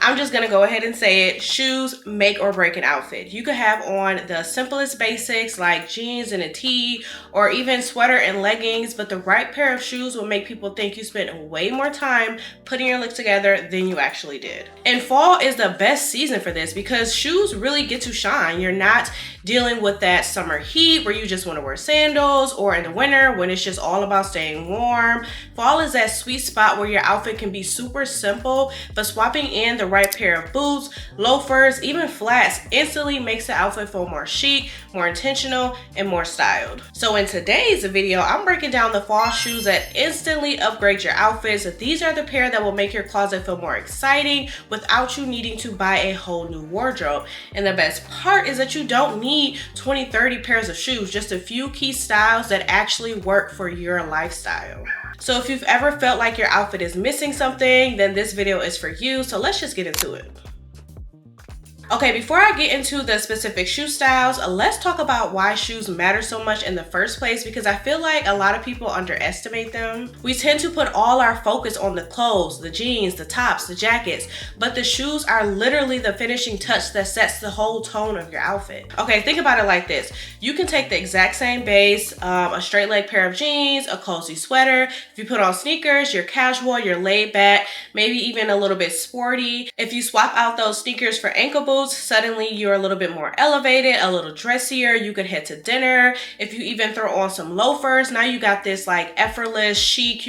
I'm just gonna go ahead and say it. Shoes make or break an outfit. You could have on the simplest basics like jeans and a tee or even sweater and leggings, but the right pair of shoes will make people think you spent way more time putting your look together than you actually did. And fall is the best season for this because shoes really get to shine. You're not dealing with that summer heat where you just want to wear sandals, or in the winter when it's just all about staying warm. Fall is that sweet spot where your outfit can be super simple, but swapping in the right pair of boots, loafers, even flats instantly makes the outfit feel more chic, more intentional, and more styled. So in today's video, I'm breaking down the fall shoes that instantly upgrade your outfits. These are the pair that will make your closet feel more exciting without you needing to buy a whole new wardrobe. And the best part is that you don't need 20-30 pairs of shoes, just a few key styles that actually work for your lifestyle. So if you've ever felt like your outfit is missing something, then this video is for you. So let's just get into it. Okay, before I get into the specific shoe styles, let's talk about why shoes matter so much in the first place, because I feel like a lot of people underestimate them. We tend to put all our focus on the clothes, the jeans, the tops, the jackets, but the shoes are literally the finishing touch that sets the whole tone of your outfit. Okay, think about it like this. You can take the exact same base, a straight leg pair of jeans, a cozy sweater. If you put on sneakers, you're casual, you're laid back, maybe even a little bit sporty. If you swap out those sneakers for ankle boots, suddenly you're a little bit more elevated, a little dressier. You could head to dinner. If you even throw on some loafers, now you got this like effortless, chic,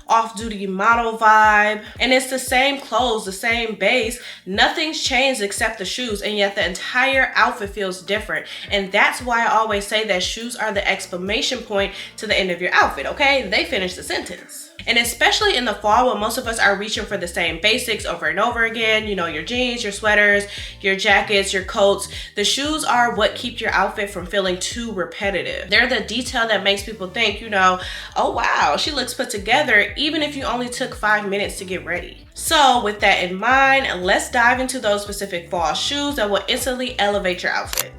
off-duty model vibe. And it's the same clothes, the same base. Nothing's changed except the shoes, and yet the entire outfit feels different. And that's why I always say that shoes are the exclamation point to the end of your outfit, okay? They finish the sentence. And especially in the fall when most of us are reaching for the same basics over and over again, your jeans, your sweaters, your jackets, your coats, the shoes are what keep your outfit from feeling too repetitive. They're the detail that makes people think, oh wow, she looks put together, even if you only took 5 minutes to get ready. So with that in mind, let's dive into those specific fall shoes that will instantly elevate your outfit.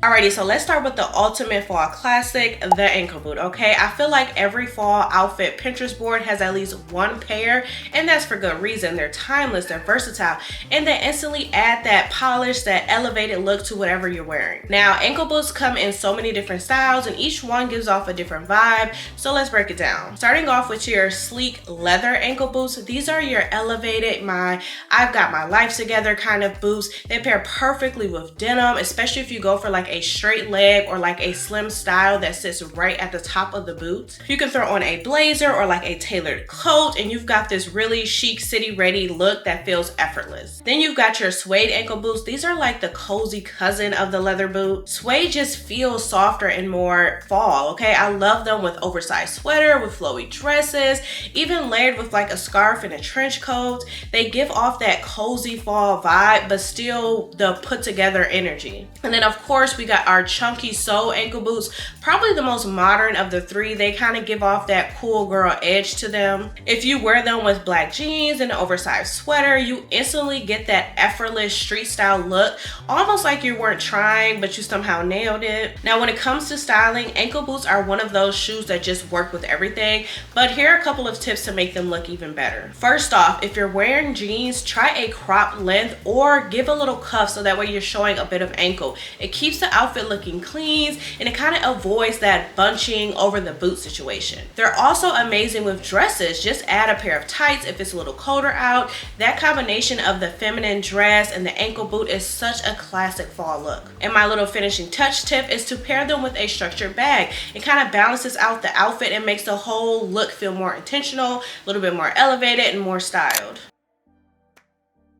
Alrighty, so let's start with the ultimate fall classic, the ankle boot, okay? I feel like every fall outfit Pinterest board has at least one pair, and that's for good reason. They're timeless, they're versatile, and they instantly add that polish, that elevated look to whatever you're wearing. Now, ankle boots come in so many different styles, and each one gives off a different vibe, so let's break it down. Starting off with your sleek leather ankle boots, these are your elevated, I've got my life together kind of boots. They pair perfectly with denim, especially if you go for like a straight leg or like a slim style that sits right at the top of the boot. You can throw on a blazer or like a tailored coat, and you've got this really chic city ready look that feels effortless. Then you've got your suede ankle boots. These are like the cozy cousin of the leather boot. Suede just feels softer and more fall, okay? I love them with oversized sweater, with flowy dresses, even layered with like a scarf and a trench coat. They give off that cozy fall vibe, but still the put together energy. And then of course we got our chunky sole ankle boots, probably the most modern of the three. They kind of give off that cool girl edge to them. If you wear them with black jeans and an oversized sweater, you instantly get that effortless street style look, almost like you weren't trying, but you somehow nailed it. Now, when it comes to styling, ankle boots are one of those shoes that just work with everything, but here are a couple of tips to make them look even better. First off, if you're wearing jeans, try a crop length or give a little cuff so that way you're showing a bit of ankle. It keeps the outfit looking clean, and it kind of avoids that bunching over the boot situation. They're also amazing with dresses. Just add a pair of tights if it's a little colder out. That combination of the feminine dress and the ankle boot is such a classic fall look. And my little finishing touch tip is to pair them with a structured bag. It kind of balances out the outfit and makes the whole look feel more intentional, a little bit more elevated and more styled.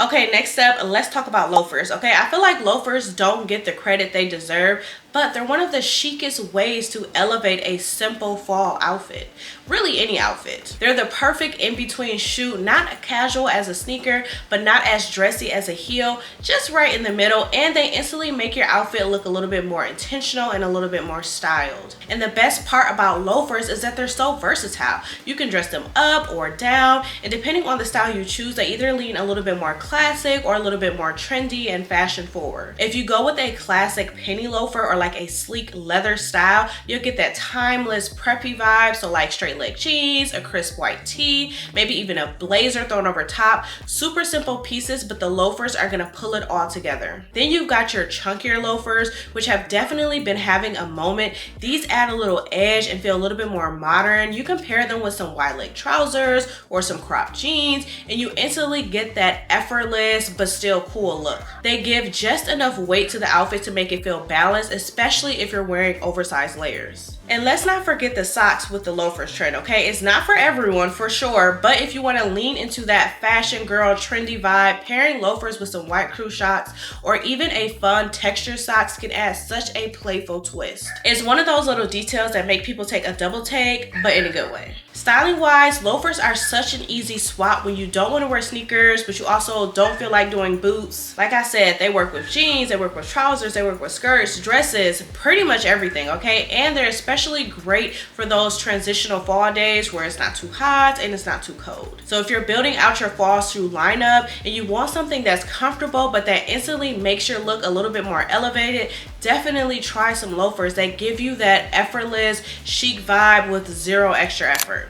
Okay, next up, let's talk about loafers. Okay, I feel like loafers don't get the credit they deserve, but they're one of the chicest ways to elevate a simple fall outfit. Really any outfit. They're the perfect in-between shoe, not casual as a sneaker, but not as dressy as a heel, just right in the middle, and they instantly make your outfit look a little bit more intentional and a little bit more styled. And the best part about loafers is that they're so versatile. You can dress them up or down, and depending on the style you choose, they either lean a little bit more classic or a little bit more trendy and fashion forward. If you go with a classic penny loafer or like a sleek leather style, you'll get that timeless preppy vibe. So like straight leg jeans, a crisp white tee, maybe even a blazer thrown over top. Super simple pieces, but the loafers are gonna pull it all together. Then you've got your chunkier loafers, which have definitely been having a moment. These add a little edge and feel a little bit more modern. You can pair them with some wide leg trousers or some cropped jeans, and you instantly get that effortless but still cool look. They give just enough weight to the outfit to make it feel balanced, especially if you're wearing oversized layers. And let's not forget the socks with the loafers trend, okay? It's not for everyone, for sure, but if you want to lean into that fashion girl trendy vibe, pairing loafers with some white crew socks or even a fun texture socks can add such a playful twist. It's one of those little details that make people take a double take, but in a good way. Styling wise, loafers are such an easy swap when you don't want to wear sneakers, but you also don't feel like doing boots. Like I said, they work with jeans, they work with trousers, they work with skirts, dresses, pretty much everything, okay? And they're especially great for those transitional fall days where it's not too hot and it's not too cold. So if you're building out your fall shoe lineup and you want something that's comfortable but that instantly makes your look a little bit more elevated, definitely try some loafers that give you that effortless, chic vibe with zero extra effort.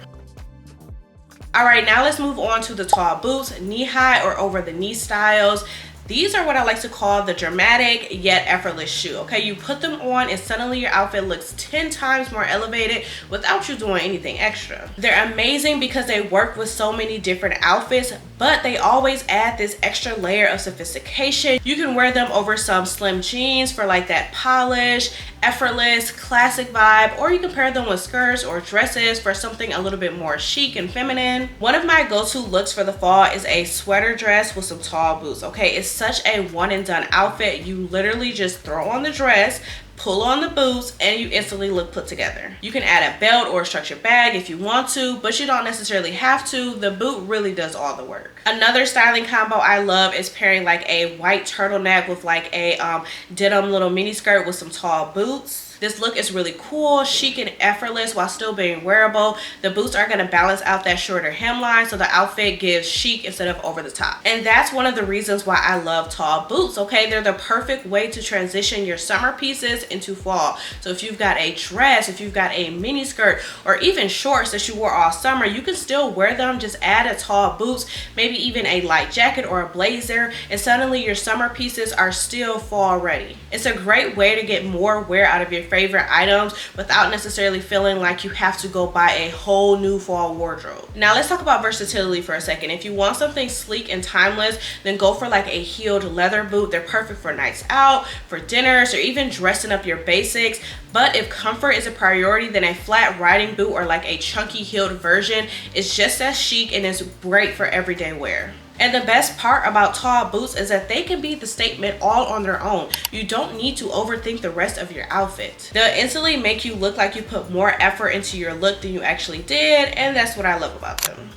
All right, now let's move on to the tall boots, knee-high or over-the-knee styles. These are what I like to call the dramatic yet effortless shoe, okay? You put them on and suddenly your outfit looks 10 times more elevated without you doing anything extra. They're amazing because they work with so many different outfits, but they always add this extra layer of sophistication. You can wear them over some slim jeans for like that polished, effortless, classic vibe, or you can pair them with skirts or dresses for something a little bit more chic and feminine. One of my go-to looks for the fall is a sweater dress with some tall boots, okay? It's such a one and done outfit. You literally just throw on the dress, pull on the boots, and you instantly look put together. You can add a belt or a structured bag if you want to, but you don't necessarily have to. The boot really does all the work. Another styling combo I love is pairing like a white turtleneck with like a denim little mini skirt with some tall boots. This look is really cool, chic, and effortless while still being wearable. The boots are gonna balance out that shorter hemline so the outfit gives chic instead of over the top. And that's one of the reasons why I love tall boots, okay? They're the perfect way to transition your summer pieces into fall. So if you've got a dress, if you've got a mini skirt, or even shorts that you wore all summer, you can still wear them. Just add a tall boots, maybe even a light jacket or a blazer, and suddenly your summer pieces are still fall ready. It's a great way to get more wear out of your favorite items without necessarily feeling like you have to go buy a whole new fall wardrobe. Now let's talk about versatility for a second. If you want something sleek and timeless, then go for like a heeled leather boot. They're perfect for nights out, for dinners, or even dressing up your basics. But if comfort is a priority, then a flat riding boot or like a chunky heeled version is just as chic and is great for everyday wear. And the best part about tall boots is that they can be the statement all on their own. You don't need to overthink the rest of your outfit. They'll instantly make you look like you put more effort into your look than you actually did, and that's what I love about them.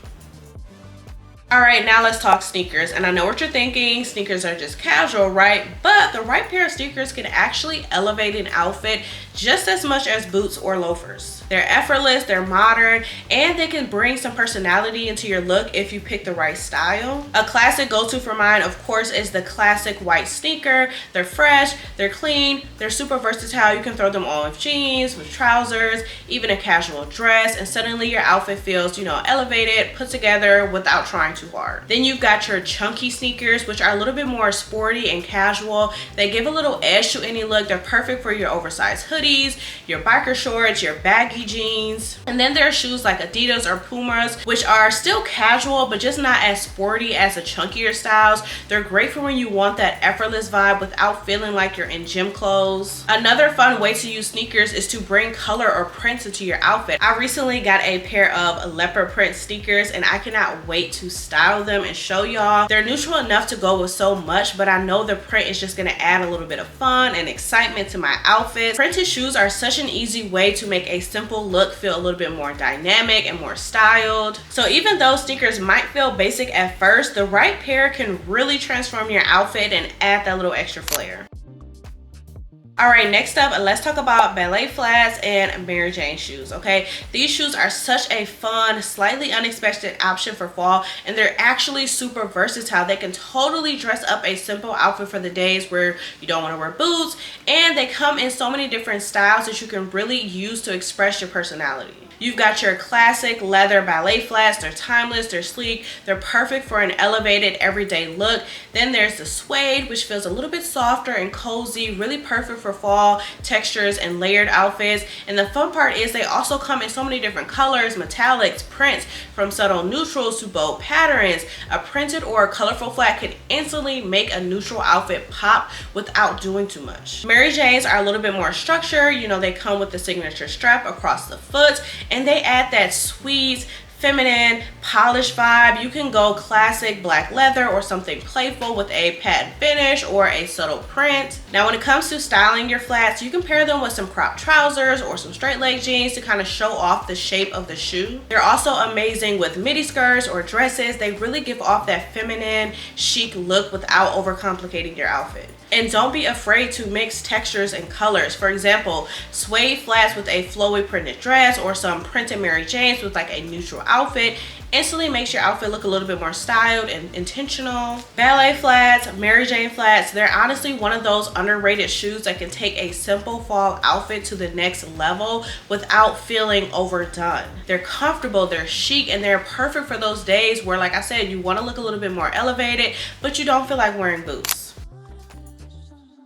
All right, now let's talk sneakers. And I know what you're thinking, sneakers are just casual, right? But the right pair of sneakers can actually elevate an outfit just as much as boots or loafers. They're effortless, they're modern, and they can bring some personality into your look if you pick the right style. A classic go-to for mine, of course, is the classic white sneaker. They're fresh, they're clean, they're super versatile. You can throw them on with jeans, with trousers, even a casual dress, and suddenly your outfit feels, elevated, put together without trying too hard. Then you've got your chunky sneakers, which are a little bit more sporty and casual. They give a little edge to any look. They're perfect for your oversized hoodies, your biker shorts, your baggy jeans. And then there are shoes like Adidas or Pumas, which are still casual but just not as sporty as the chunkier styles. They're great for when you want that effortless vibe without feeling like you're in gym clothes. Another fun way to use sneakers is to bring color or prints into your outfit. I recently got a pair of leopard print sneakers and I cannot wait to style them and show y'all. They're neutral enough to go with so much, but I know the print is just gonna add a little bit of fun and excitement to my outfit. Printed shoes are such an easy way to make a simple look feel a little bit more dynamic and more styled. So even though sneakers might feel basic at first, the right pair can really transform your outfit and add that little extra flair. All right, next up, let's talk about Ballet Flats and Mary Jane shoes, okay? These shoes are such a fun, slightly unexpected option for fall, and they're actually super versatile. They can totally dress up a simple outfit for the days where you don't want to wear boots, and they come in so many different styles that you can really use to express your personality. You've got your classic leather ballet flats. They're timeless, they're sleek, they're perfect for an elevated everyday look. Then there's the suede, which feels a little bit softer and cozy, really perfect for fall textures and layered outfits. And the fun part is they also come in so many different colors, metallics, prints, from subtle neutrals to bold patterns. A printed or a colorful flat can instantly make a neutral outfit pop without doing too much. Mary Janes are a little bit more structured. You know, they come with the signature strap across the foot, and they add that sweet, feminine, polished vibe. You can go classic black leather or something playful with a patent finish or a subtle print. Now, when it comes to styling your flats, you can pair them with some cropped trousers or some straight leg jeans to kind of show off the shape of the shoe. They're also amazing with midi skirts or dresses. They really give off that feminine, chic look without overcomplicating your outfit. And don't be afraid to mix textures and colors. For example, suede flats with a flowy printed dress or some printed Mary Janes with like a neutral outfit instantly makes your outfit look a little bit more styled and intentional. Ballet flats, Mary Jane flats, they're honestly one of those underrated shoes that can take a simple fall outfit to the next level without feeling overdone. They're comfortable, they're chic, and they're perfect for those days where, like I said, you want to look a little bit more elevated, but you don't feel like wearing boots.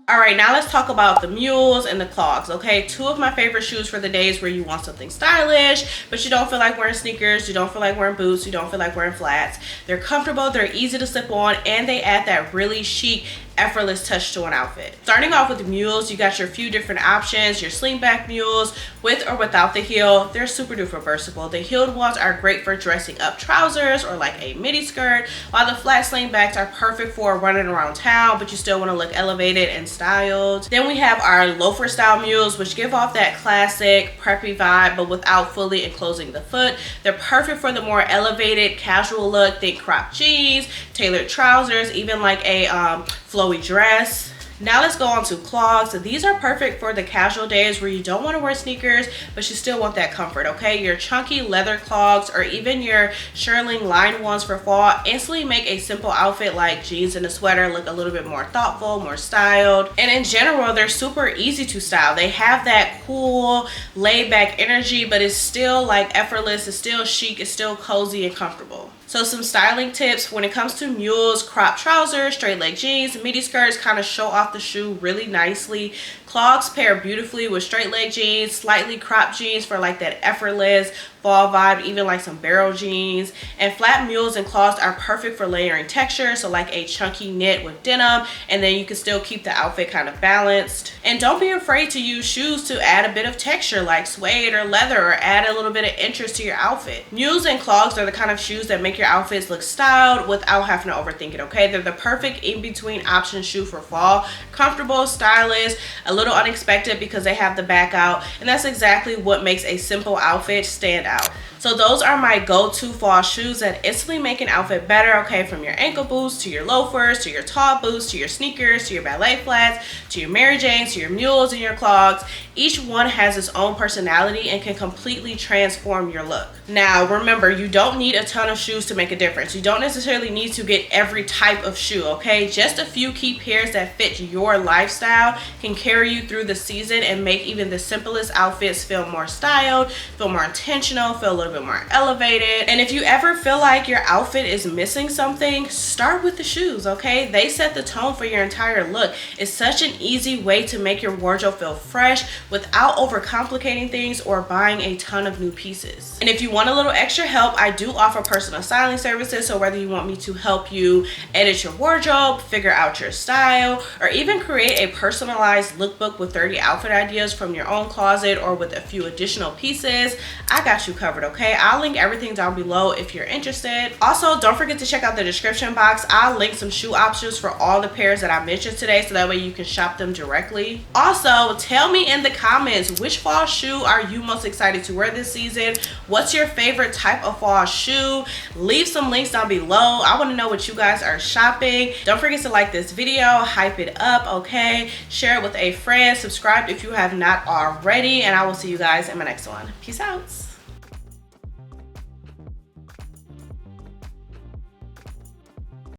All right, now let's talk about the Mules and the clogs, okay? Two of my favorite shoes for the days where you want something stylish, but you don't feel like wearing sneakers, you don't feel like wearing boots, you don't feel like wearing flats. They're comfortable, they're easy to slip on, and they add that really chic, effortless touch to an outfit. Starting off with the Mules, you got your few different options. Your slingback Mules with or without the heel. They're super duper versatile. The heeled ones are great for dressing up trousers or like a midi skirt, while the flat slingbacks are perfect for running around town, but you still want to look elevated and styled. Then we have our loafer style Mules, which give off that classic preppy vibe but without fully enclosing the foot. They're perfect for the more elevated casual look. Think cropped jeans, tailored trousers, even like a flowy dress. Now let's go on to clogs. These are perfect for the casual days where you don't want to wear sneakers, but you still want that comfort, okay? Your chunky leather clogs or even your shearling lined ones for fall instantly make a simple outfit like jeans and a sweater look a little bit more thoughtful, more styled. And in general, they're super easy to style. They have that cool, laid back energy, but it's still like effortless, it's still chic, it's still cozy and comfortable. So some styling tips when it comes to Mules: cropped trousers, straight leg jeans, midi skirts kind of show off the shoe really nicely. Clogs pair beautifully with straight leg jeans, slightly cropped jeans for like that effortless fall vibe, even like some barrel jeans. And flat Mules and clogs are perfect for layering texture, so like a chunky knit with denim, and then you can still keep the outfit kind of balanced. And don't be afraid to use shoes to add a bit of texture like suede or leather, or add a little bit of interest to your outfit. Mules and clogs are the kind of shoes that make your outfits look styled without having to overthink it, okay? They're the perfect in-between option shoe for fall. Comfortable, stylish, a little unexpected because they have the back out, and that's exactly what makes a simple outfit stand out. So those are my go-to fall shoes that instantly make an outfit better, okay? From your ankle boots to your loafers to your tall boots to your sneakers to your ballet flats to your Mary Janes to your Mules and your clogs. Each one has its own personality and can completely transform your look. Now remember, you don't need a ton of shoes to make a difference. You don't necessarily need to get every type of shoe, okay? Just a few key pairs that fit your lifestyle can carry you through the season and make even the simplest outfits feel more styled, feel more intentional, feel a little bit more elevated. And if you ever feel like your outfit is missing something, start with the shoes, okay? They set the tone for your entire look. It's such an easy way to make your wardrobe feel fresh without overcomplicating things or buying a ton of new pieces. And if you want a little extra help, I do offer personal styling services. So whether you want me to help you edit your wardrobe, figure out your style, or even create a personalized lookbook with 30 outfit ideas from your own closet or with a few additional pieces, I got you covered, okay? I'll link everything down below if you're interested. Also, don't forget to check out the description box. I'll link some shoe options for all the pairs that I mentioned today, so that way you can shop them directly. Also, tell me in the comments, which fall shoe are you most excited to wear this season? What's your your favorite type of fall shoe? Leave some links down below. I want to know what you guys are shopping. Don't forget to like this video, hype it up, okay? Share it with a friend, subscribe if you have not already, and I will see you guys in my next one. Peace out.